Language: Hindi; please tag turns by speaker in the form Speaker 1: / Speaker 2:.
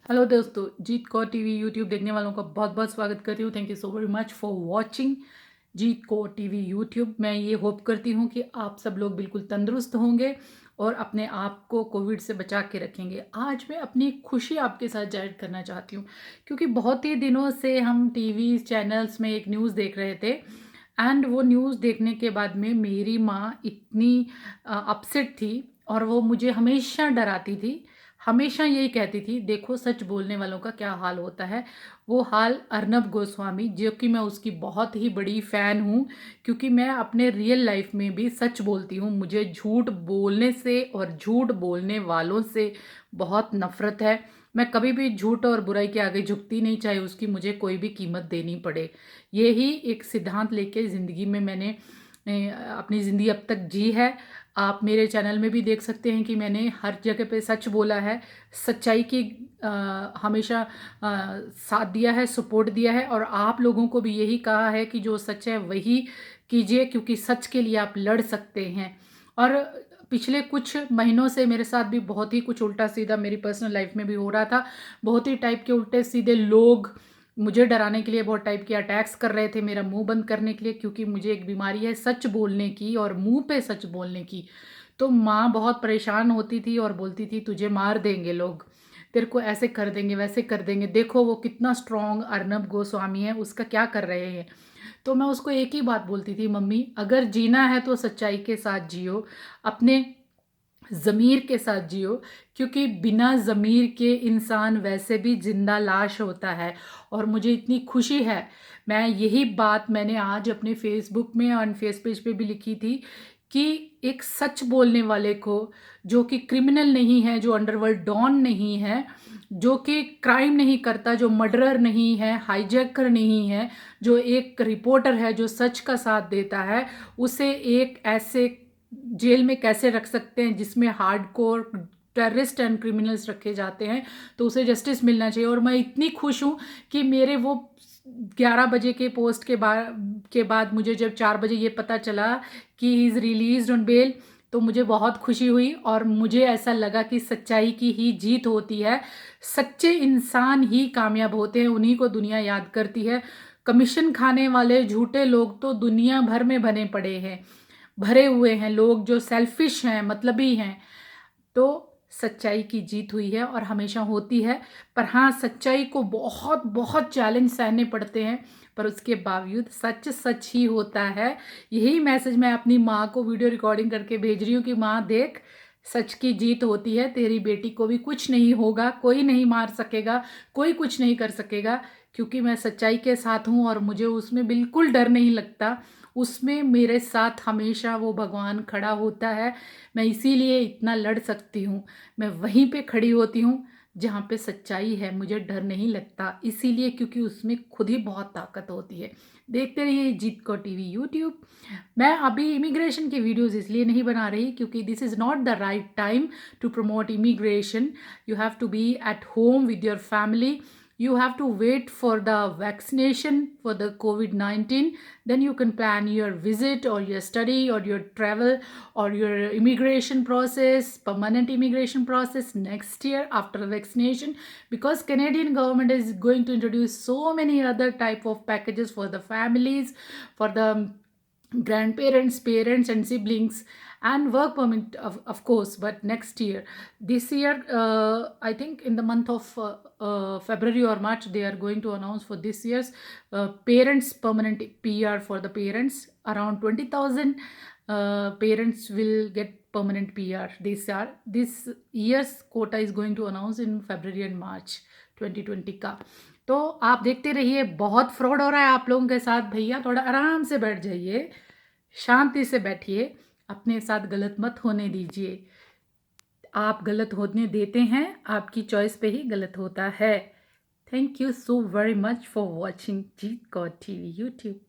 Speaker 1: हेलो दोस्तों, जीत कौर टीवी यूट्यूब देखने वालों का बहुत बहुत स्वागत करती हूँ। Thank you so very much for watching Jeet Kaur TV YouTube. मैं ये होप करती हूँ कि आप सब लोग बिल्कुल तंदुरुस्त होंगे और अपने आप को कोविड से बचा के रखेंगे। आज मैं अपनी खुशी आपके साथ जाहिर करना चाहती हूँ, क्योंकि बहुत ही दिनों से हम टीवी चैनल्स में एक न्यूज़ देख रहे थे एंड वो न्यूज़ देखने के बाद में मेरी माँ इतनी अपसेट थी और वो मुझे हमेशा डराती थी। हमेशा यही कहती थी, देखो सच बोलने वालों का क्या हाल होता है। वो हाल अर्नब गोस्वामी, जो कि मैं उसकी बहुत ही बड़ी फ़ैन हूँ, क्योंकि मैं अपने रियल लाइफ में भी सच बोलती हूँ। मुझे झूठ बोलने से और झूठ बोलने वालों से बहुत नफ़रत है। मैं कभी भी झूठ और बुराई के आगे झुकती नहीं, चाहे उसकी मुझे कोई भी कीमत देनी पड़े। यही एक सिद्धांत लेके ज़िंदगी में मैंने अपनी ज़िंदगी अब तक जी है। आप मेरे चैनल में भी देख सकते हैं कि मैंने हर जगह पे सच बोला है, सच्चाई की हमेशा साथ दिया है, सपोर्ट दिया है और आप लोगों को भी यही कहा है कि जो सच है वही कीजिए, क्योंकि सच के लिए आप लड़ सकते हैं। और पिछले कुछ महीनों से मेरे साथ भी बहुत ही कुछ उल्टा सीधा मेरी पर्सनल लाइफ में भी हो रहा था। बहुत ही टाइप के उल्टे सीधे लोग मुझे डराने के लिए बहुत टाइप के अटैक्स कर रहे थे, मेरा मुंह बंद करने के लिए, क्योंकि मुझे एक बीमारी है सच बोलने की और मुंह पे सच बोलने की। तो माँ बहुत परेशान होती थी और बोलती थी, तुझे मार देंगे लोग, तेरे को ऐसे कर देंगे, वैसे कर देंगे, देखो वो कितना स्ट्रांग अर्नब गोस्वामी है, उसका क्या कर रहे हैं। तो मैं उसको एक ही बात बोलती थी, मम्मी अगर जीना है तो सच्चाई के साथ जियो, अपने ज़मीर के साथ जियो, क्योंकि बिना ज़मीर के इंसान वैसे भी जिंदा लाश होता है। और मुझे इतनी खुशी है, मैं यही बात मैंने आज अपने फेसबुक में और फेस पेज पे भी लिखी थी कि एक सच बोलने वाले को, जो कि क्रिमिनल नहीं है, जो अंडरवर्ल्ड डॉन नहीं है, जो कि क्राइम नहीं करता, जो मर्डरर नहीं है, हाईजैकर नहीं है, जो एक रिपोर्टर है जो सच का साथ देता है, उसे एक ऐसे जेल में कैसे रख सकते हैं जिसमें हार्डकोर टेररिस्ट एंड क्रिमिनल्स रखे जाते हैं। तो उसे जस्टिस मिलना चाहिए। और मैं इतनी खुश हूँ कि मेरे वो 11 बजे के पोस्ट के बाद मुझे जब 4 बजे ये पता चला कि he is release on bail, तो मुझे बहुत खुशी हुई और मुझे ऐसा लगा कि सच्चाई की ही जीत होती है। सच्चे इंसान ही कामयाब होते हैं, उन्हीं को दुनिया याद करती है। कमीशन खाने वाले झूठे लोग तो दुनिया भर में बने पड़े हैं, भरे हुए हैं, लोग जो सेल्फिश हैं, मतलबी हैं। तो सच्चाई की जीत हुई है और हमेशा होती है। पर हाँ, सच्चाई को बहुत बहुत चैलेंज सहने पड़ते हैं, पर उसके बावजूद सच सच ही होता है। यही मैसेज मैं अपनी माँ को वीडियो रिकॉर्डिंग करके भेज रही हूँ कि माँ देख, सच की जीत होती है, तेरी बेटी को भी कुछ नहीं होगा, कोई नहीं मार सकेगा, कोई कुछ नहीं कर सकेगा, क्योंकि मैं सच्चाई के साथ हूँ और मुझे उसमें बिल्कुल डर नहीं लगता। उसमें मेरे साथ हमेशा वो भगवान खड़ा होता है। मैं इसीलिए इतना लड़ सकती हूँ। मैं वहीं पे खड़ी होती हूँ जहाँ पे सच्चाई है, मुझे डर नहीं लगता, इसीलिए क्योंकि उसमें खुद ही बहुत ताकत होती है। देखते रहिए जीत कौर टीवी यूट्यूब। मैं अभी इमिग्रेशन की वीडियोस इसलिए नहीं बना रही क्योंकि this is not the right time to promote immigration. You have to be at home with your family. You have to wait for the vaccination for the COVID-19. Then you can plan your visit or your study or your travel or your immigration process, permanent immigration process next year after vaccination, because Canadian government is going to introduce so many other type of packages for the families, for the grandparents, parents and siblings, and work permit of course. But next year, this year, I think in the month of February or March, they are going to announce for this year's parents permanent PR. For the parents, around 20,000 parents will get permanent PR. This year's quota is going to announce in February and March 2020 का। तो आप देखते रहिए, बहुत फ्रॉड हो रहा है आप लोगों के साथ। भैया थोड़ा आराम से बैठ जाइए, शांति से बैठिए, अपने साथ गलत मत होने दीजिए। आप गलत होने देते हैं, आपकी चॉइस पे ही गलत होता है। Thank you so very much for watching Jeet Kaur TV YouTube.